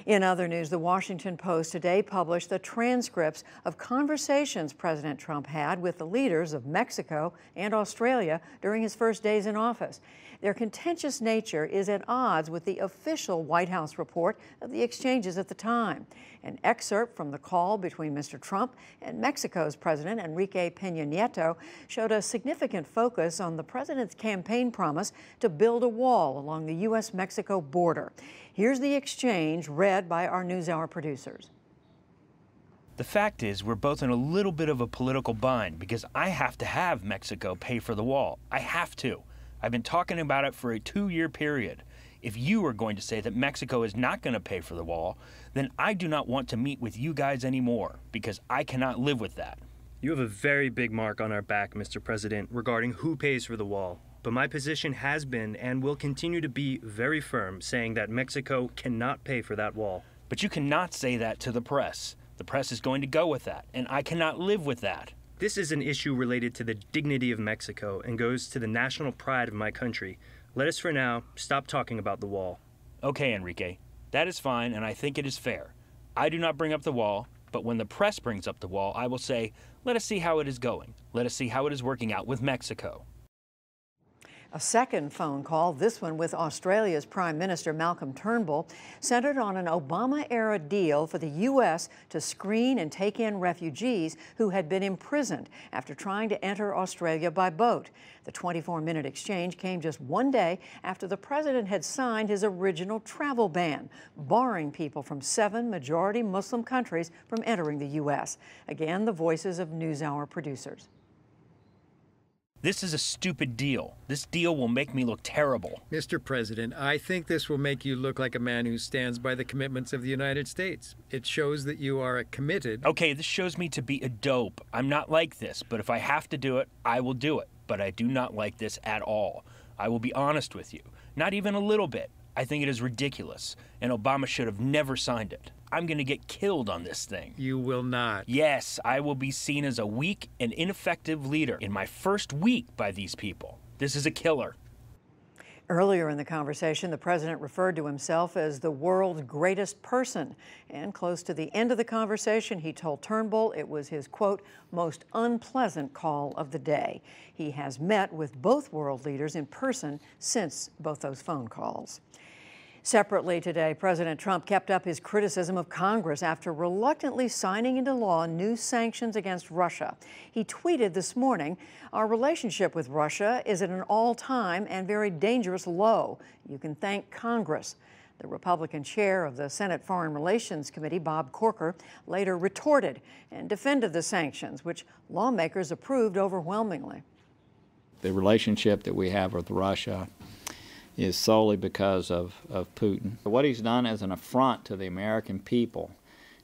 In other news, the Washington Post today published the transcripts of conversations President Trump had with the leaders of Mexico and Australia during his first days in office. Their contentious nature is at odds with the official White House report of the exchanges at the time. An excerpt from the call between Mr. Trump and Mexico's President Enrique Peña Nieto showed a significant focus on the president's campaign promise to build a wall along the U.S.-Mexico border. Here's the exchange read by our NewsHour producers. The fact is, we're both in a little bit of a political bind because I have to have Mexico pay for the wall. I have to. I've been talking about it for a 2-year period. If you are going to say that Mexico is not going to pay for the wall, then I do not want to meet with you guys anymore because I cannot live with that. You have a very big mark on our back, Mr. President, regarding who pays for the wall. But my position has been and will continue to be very firm, saying that Mexico cannot pay for that wall. But you cannot say that to the press. The press is going to go with that, and I cannot live with that. This is an issue related to the dignity of Mexico and goes to the national pride of my country. Let us, for now, stop talking about the wall. Okay, Enrique. That is fine, and I think it is fair. I do not bring up the wall, but when the press brings up the wall, I will say, let us see how it is going. Let us see how it is working out with Mexico. A second phone call, this one with Australia's Prime Minister Malcolm Turnbull, centered on an Obama-era deal for the U.S. to screen and take in refugees who had been imprisoned after trying to enter Australia by boat. The 24-minute exchange came just one day after the president had signed his original travel ban, barring people from 7 majority Muslim countries from entering the U.S. Again, the voices of NewsHour producers. This is a stupid deal. This deal will make me look terrible. Mr. President, I think this will make you look like a man who stands by the commitments of the United States. It shows that you are committed. Okay, this shows me to be a dope. I'm not like this, but if I have to do it, I will do it. But I do not like this at all. I will be honest with you. Not even a little bit. I think it is ridiculous, and Obama should have never signed it. I'm going to get killed on this thing. You will not. Yes, I will be seen as a weak and ineffective leader in my first week by these people. This is a killer. Earlier in the conversation, the president referred to himself as the world's greatest person. And close to the end of the conversation, he told Turnbull it was his, quote, most unpleasant call of the day. He has met with both world leaders in person since both those phone calls. Separately today, President Trump kept up his criticism of Congress after reluctantly signing into law new sanctions against Russia. He tweeted this morning, "Our relationship with Russia is at an all-time and very dangerous low. You can thank Congress." The Republican chair of the Senate Foreign Relations Committee, Bob Corker, later retorted and defended the sanctions, which lawmakers approved overwhelmingly. The relationship that we have with Russia is solely because of Putin. What he's done is an affront to the American people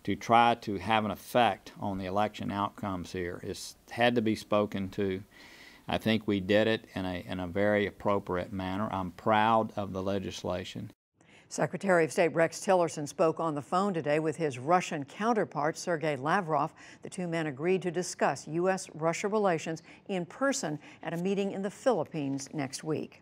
to try to have an effect on the election outcomes here. It's had to be spoken to. I think we did it in a very appropriate manner. I'm proud of the legislation. Secretary of State Rex Tillerson spoke on the phone today with his Russian counterpart, Sergei Lavrov. The two men agreed to discuss U.S.-Russia relations in person at a meeting in the Philippines next week.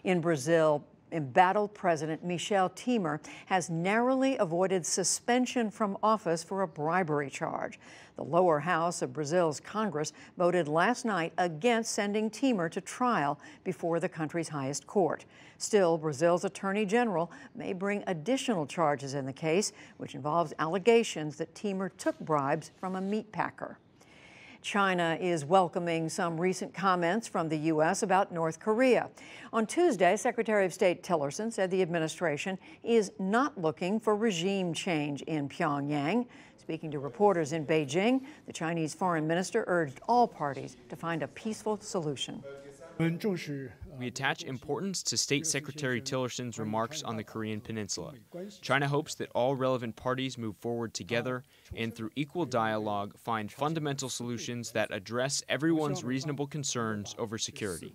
In Brazil, embattled President Michel Temer has narrowly avoided suspension from office for a bribery charge. The lower house of Brazil's Congress voted last night against sending Temer to trial before the country's highest court. Still, Brazil's Attorney General may bring additional charges in the case, which involves allegations that Temer took bribes from a meat packer. China is welcoming some recent comments from the U.S. about North Korea. On Tuesday, Secretary of State Tillerson said the administration is not looking for regime change in Pyongyang. Speaking to reporters in Beijing, the Chinese foreign minister urged all parties to find a peaceful solution. We attach importance to State Secretary Tillerson's remarks on the Korean Peninsula. China hopes that all relevant parties move forward together and through equal dialogue find fundamental solutions that address everyone's reasonable concerns over security.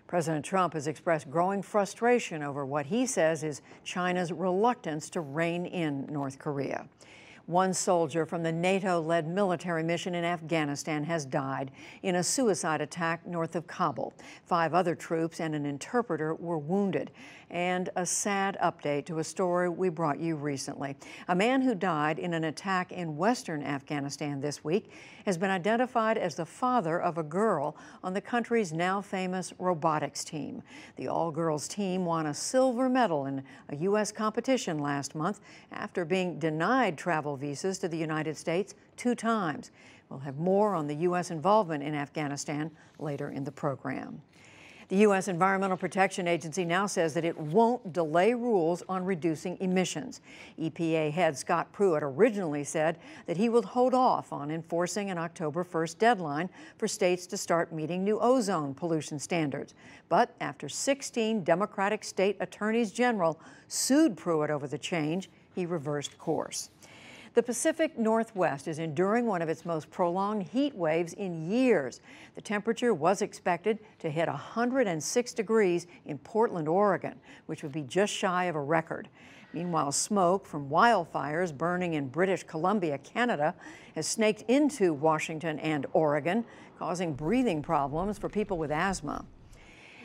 President Trump has expressed growing frustration over what he says is China's reluctance to rein in North Korea. One soldier from the NATO-led military mission in Afghanistan has died in a suicide attack north of Kabul. 5 other troops and an interpreter were wounded. And a sad update to a story we brought you recently. A man who died in an attack in western Afghanistan this week has been identified as the father of a girl on the country's now famous robotics team. The all-girls team won a silver medal in a U.S. competition last month after being denied travel visas to the United States 2 times. We'll have more on the U.S. involvement in Afghanistan later in the program. The U.S. Environmental Protection Agency now says that it won't delay rules on reducing emissions. EPA head Scott Pruitt originally said that he will hold off on enforcing an October 1st deadline for states to start meeting new ozone pollution standards. But after 16 Democratic state attorneys general sued Pruitt over the change, he reversed course. The Pacific Northwest is enduring one of its most prolonged heat waves in years. The temperature was expected to hit 106 degrees in Portland, Oregon, which would be just shy of a record. Meanwhile, smoke from wildfires burning in British Columbia, Canada, has snaked into Washington and Oregon, causing breathing problems for people with asthma.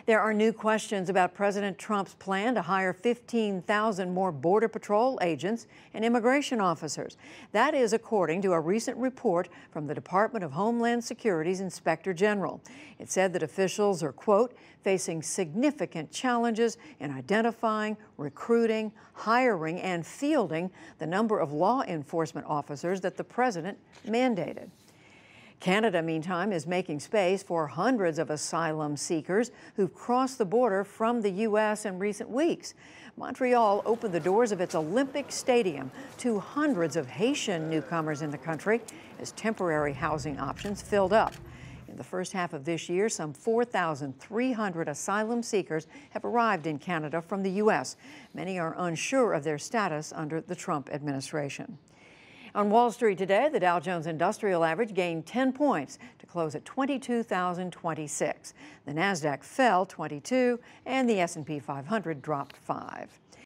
There are new questions about President Trump's plan to hire 15,000 more Border Patrol agents and immigration officers. That is according to a recent report from the Department of Homeland Security's Inspector General. It said that officials are, quote, facing significant challenges in identifying, recruiting, hiring, and fielding the number of law enforcement officers that the president mandated. Canada, meantime, is making space for hundreds of asylum seekers who've crossed the border from the U.S. in recent weeks. Montreal opened the doors of its Olympic Stadium to hundreds of Haitian newcomers in the country as temporary housing options filled up. In the first half of this year, some 4,300 asylum seekers have arrived in Canada from the U.S. Many are unsure of their status under the Trump administration. On Wall Street today, the Dow Jones Industrial Average gained 10 points to close at 22,026. The Nasdaq fell 22, and the S&P 500 dropped 5.